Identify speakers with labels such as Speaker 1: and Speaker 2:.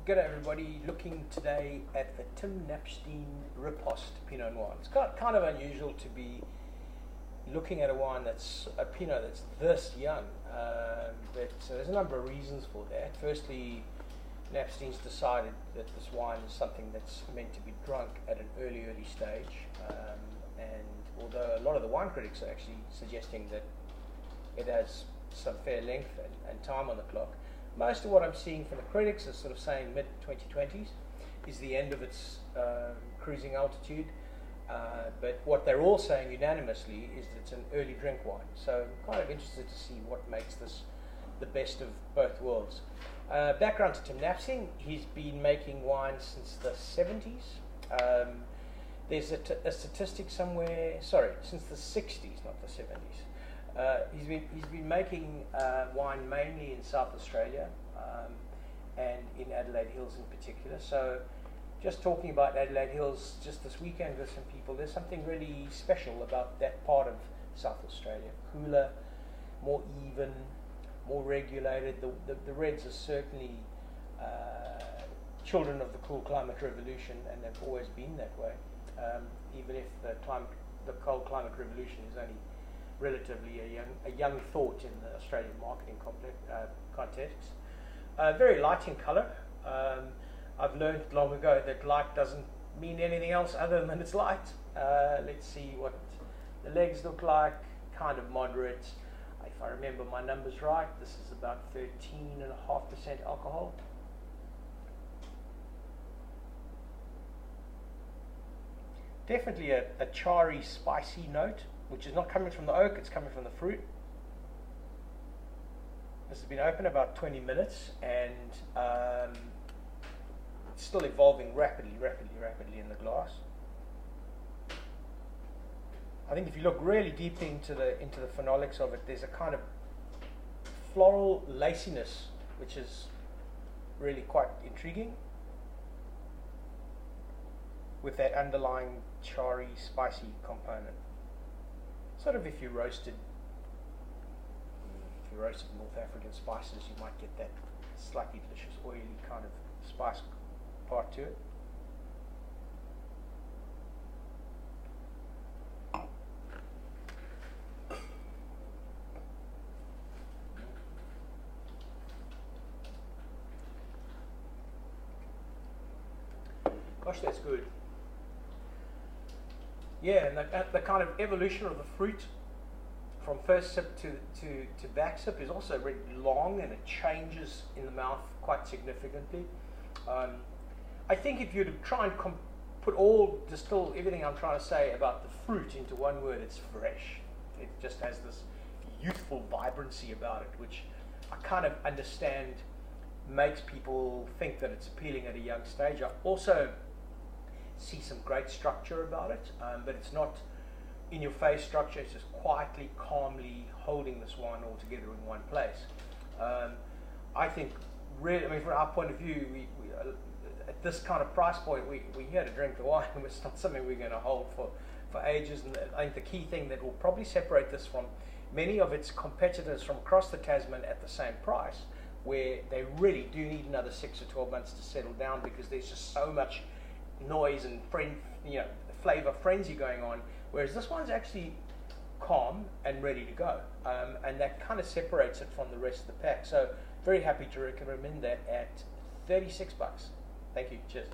Speaker 1: G'day everybody, looking today at the Knapstein Riposte Pinot Noir. It's kind of unusual to be looking at a wine that's a Pinot that's this young, but there's a number of reasons for that. Firstly, Knapstein's decided that this wine is something that's meant to be drunk at an early stage, and although a lot of the wine critics are actually suggesting that it has some fair length and time on the clock, most of what I'm seeing from the critics is sort of saying mid-2020s is the end of its cruising altitude. But what they're all saying unanimously is that it's an early drink wine. So I'm kind of interested to see what makes this the best of both worlds. Background to Tim Knapstein, he's been making wine since the 70s. There's a statistic somewhere, sorry, since the 60s, not the 70s. He's been making wine mainly in South Australia and in Adelaide Hills in particular. So just talking about Adelaide Hills just this weekend with some people, there's something really special about that part of South Australia. Cooler, more even, more regulated. The reds are certainly children of the cool climate revolution, and they've always been that way, even if the cold climate revolution is only relatively a young thought in the Australian marketing context. Very light in colour. I've learned long ago that light doesn't mean anything else other than it's light. Let's see what the legs look like. Kind of moderate. If I remember my numbers right, this is about 13.5% alcohol. Definitely a charry, spicy note, which is not coming from the oak, it's coming from the fruit. This has been open about 20 minutes and it's still evolving rapidly in the glass. I think if you look really deep into the phenolics of it, there's a kind of floral laciness which is really quite intriguing, with that underlying charry, spicy component. Sort of if you roasted North African spices, you might get that slightly delicious, oily kind of spice part to it. Gosh, that's good. Yeah, and the kind of evolution of the fruit from first sip to back sip is also really long, and it changes in the mouth quite significantly. I think if you were to try and distill everything I'm trying to say about the fruit into one word, it's fresh. It just has this youthful vibrancy about it, which I kind of understand makes people think that it's appealing at a young stage. I also see some great structure about it, but it's not in your face structure. It's just quietly, calmly holding this wine all together in one place. I think really, I mean, from our point of view, we at this kind of price point, we're here to drink the wine. It's not something we're going to hold for ages. And I think the key thing that will probably separate this from many of its competitors from across the Tasman at the same price, where they really do need another 6 or 12 months to settle down because there's just so much noise and flavor frenzy going on, whereas this one's actually calm and ready to go, and that kind of separates it from the rest of the pack. So very happy to recommend that at $36. Thank you. Cheers.